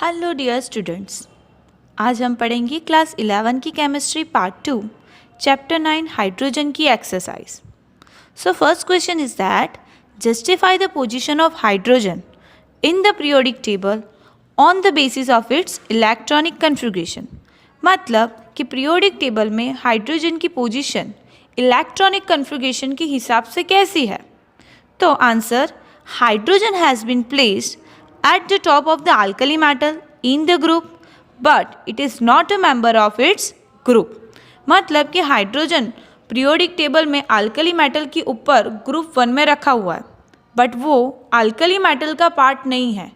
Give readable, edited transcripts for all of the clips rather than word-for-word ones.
Hello dear students, आज हम पढ़ेंगे क्लास 11 की केमिस्ट्री पार्ट 2 चैप्टर 9 हाइड्रोजन की exercise. So first question is that justify the position of hydrogen in the periodic table on the basis of its electronic configuration. मतलब कि periodic table में hydrogen की position electronic configuration के हिसाब से कैसी है। तो answer, hydrogen has been placed at the top of the alkali metal in the group but it is not a member of its group। मतलब कि हाइड्रोजन पीरियोडिक टेबल में अल्कली मेटल के ऊपर ग्रुप 1 में रखा हुआ है, बट वो अल्कली मेटल का पार्ट नहीं है।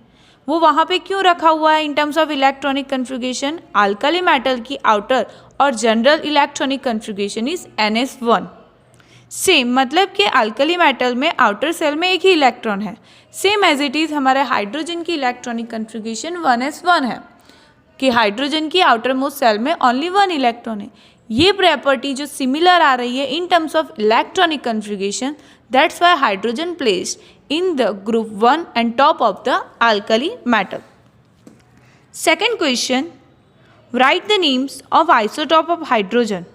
वो वहाँ पे क्यों रखा हुआ है in terms of electronic configuration? Alkali metal की आउटर और general electronic configuration is NS1। Same मतलब कि अल्कली मेटल में आउटर सेल में एक ही इलेक्ट्रॉन है, सेम एज इट इज़ हमारे हाइड्रोजन की इलेक्ट्रॉनिक कन्फिग्रेशन 1s1 है कि हाइड्रोजन की आउटर मोस्ट सेल में ओनली 1 इलेक्ट्रॉन है। ये प्रॉपर्टी जो सिमिलर आ रही है in terms of electronic configuration, that's why hydrogen placed in the group 1 and top of the alkali metal. Second question, right the names of isotope of hydrogen.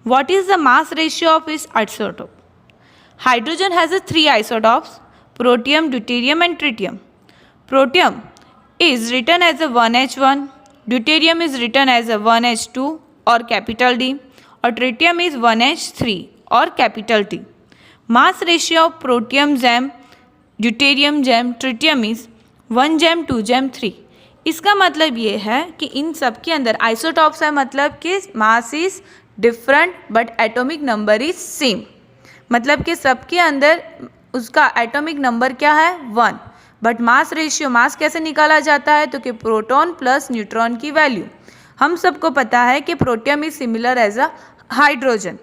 What is the mass ratio of its isotope? Hydrogen has 3 isotopes: protium, deuterium and tritium. Protium is written as a 1H1, deuterium is written as a 1H2 or capital D, और tritium is 1H3 or capital T. Mass ratio of protium gem, deuterium gem, tritium is 1 gem 2 gem 3। इसका मतलब ये है कि इन सब के अंदर isotopes है, मतलब कि mass is different but atomic number is same. मतलब कि सबके अंदर उसका एटॉमिक नंबर क्या है? 1, बट मास रेशियो, मास कैसे निकाला जाता है? तो कि प्रोटॉन प्लस न्यूट्रॉन की वैल्यू। हम सबको पता है कि protium is similar as a hydrogen,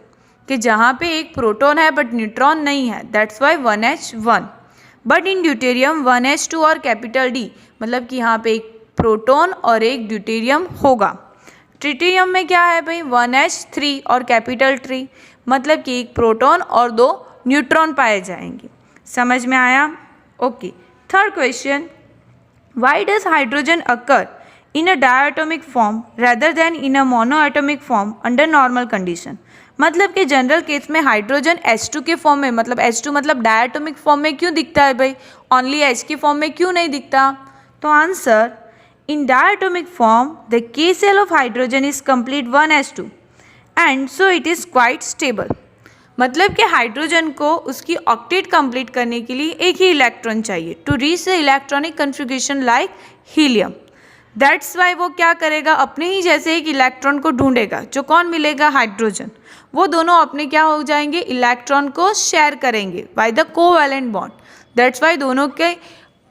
कि जहाँ पे एक प्रोटॉन है बट न्यूट्रॉन नहीं है, that's why 1H1। But in deuterium 1H2 और कैपिटल डी, मतलब कि यहाँ पे एक प्रोटॉन और एक ड्यूटेरियम होगा। ट्रिटियम में क्या है भाई? 1H3 और कैपिटल ट्री, मतलब कि एक प्रोटॉन और 2 न्यूट्रॉन पाए जाएंगे। समझ में आया? Okay. Third question, why does hydrogen occur in a diatomic form rather then in a monoatomic form under normal condition. मतलब कि जनरल केस में हाइड्रोजन H2 के फॉर्म में, मतलब H2 मतलब डायटोमिक फॉर्म में क्यों दिखता है भाई? ओनली H के फॉर्म में क्यों नहीं दिखता? तो answer, in diatomic form the K cell of hydrogen is complete 1s2 and so it is quite stable। मतलब कि हाइड्रोजन को उसकी ऑक्टेट कंप्लीट करने के लिए एक ही इलेक्ट्रॉन चाहिए to reach the electronic configuration like helium. That's why वो क्या करेगा? अपने ही जैसे एक इलेक्ट्रॉन को ढूंढेगा, जो कौन मिलेगा? हाइड्रोजन। वो दोनों अपने क्या हो जाएंगे? इलेक्ट्रॉन को शेयर करेंगे by the covalent bond. That's why दोनों के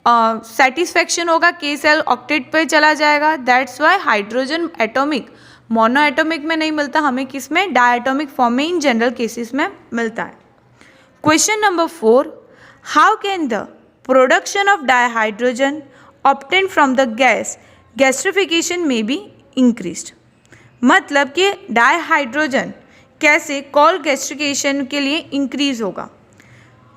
सेटिस्फैक्शन होगा, के सेल ऑक्टेट पे चला जाएगा। That's why hydrogen atomic mono atomic में नहीं मिलता, हमें किस में? डायटोमिक फॉर्म में इन जनरल केसेस में मिलता है। Question number 4, how can the production of dihydrogen obtain from the gasification may be increased. मतलब कि डाइहाइड्रोजन कैसे कॉल गैस्ट्रिफिकेशन के लिए इंक्रीज होगा।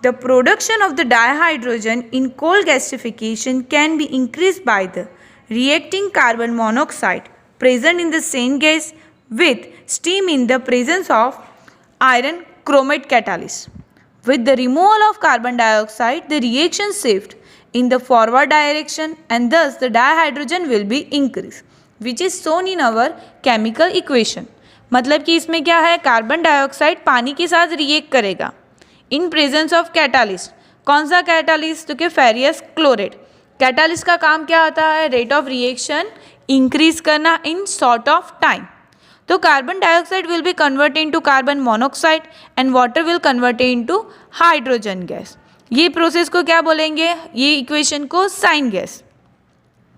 The production of the dihydrogen in cold gasification can be increased by the reacting carbon monoxide present in the same gas with steam in the presence of iron chromate catalyst. With the removal of carbon dioxide, the reaction shift in the forward direction and thus the dihydrogen will be increased, which is shown in our chemical equation। मतलब कि इसमें क्या है? Carbon dioxide पानी के साथ react करेगा in presence of catalyst. कौन सा कैटालिस्ट? तो कि फेरियस क्लोराइड। कैटालिस्ट का काम क्या होता है? रेट ऑफ रिएक्शन इंक्रीज करना इन शॉर्ट ऑफ टाइम। तो carbon dioxide will be converted into carbon monoxide and water will converted into hydrogen gas. ये प्रोसेस को क्या बोलेंगे? ये इक्वेशन को syngas.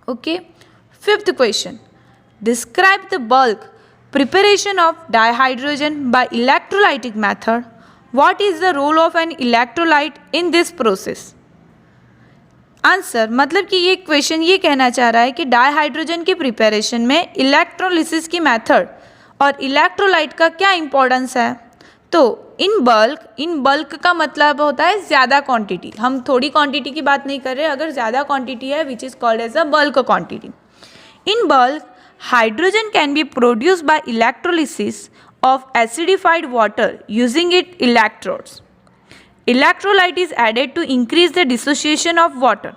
Okay. Fifth question, describe the bulk preparation of dihydrogen by electrolytic method. What is the role of an electrolyte in this process? Answer, मतलब कि ये question ये कहना चाह रहा है कि डाइहाइड्रोजन की प्रिपरेशन में इलेक्ट्रोलिसिस की मेथड और इलेक्ट्रोलाइट का क्या इंपॉर्टेंस है। तो इन बल्क का मतलब होता है ज़्यादा क्वांटिटी। हम थोड़ी क्वांटिटी की बात नहीं कर रहे, अगर ज़्यादा क्वांटिटी है which is called as a bulk quantity. In bulk, hydrogen can be produced by electrolysis of acidified water using its electrodes. Electrolyte is added to increase the dissociation of water.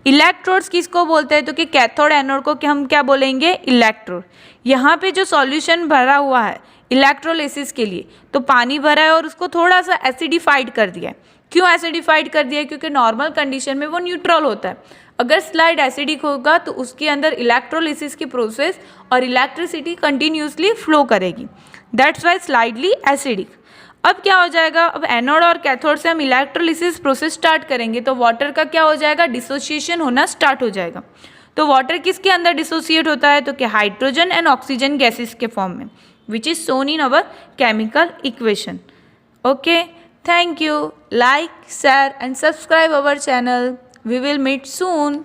Electrodes किसको बोलते हैं? तो कि cathode anode को हम क्या बोलेंगे? Electrode. यहाँ पे जो सॉल्यूशन भरा हुआ है इलेक्ट्रोलिसिस के लिए, तो पानी भरा है और उसको थोड़ा सा एसिडिफाइड कर दिया है. क्यों एसिडिफाइड कर दिया है? क्योंकि नॉर्मल कंडीशन में वो न्यूट्रल होता है. अगर स्लाइड एसिडिक होगा तो उसके अंदर इलेक्ट्रोलिसिस की प्रोसेस और इलेक्ट्रिसिटी कंटिन्यूसली फ्लो करेगी. That's why slightly acidic. अब क्या हो जाएगा? अब एनोड और कैथोड से हम इलेक्ट्रोलिसिस प्रोसेस स्टार्ट करेंगे तो वाटर का क्या हो जाएगा? डिसोसिएशन होना स्टार्ट हो जाएगा. तो वाटर किसके अंदर डिसोसिएट होता है? तो क्या हाइड्रोजन एंड ऑक्सीजन गैसेस के फॉर्म में, which is shown in our chemical equation. Okay, thank you. Like, share and subscribe our channel. We will meet soon.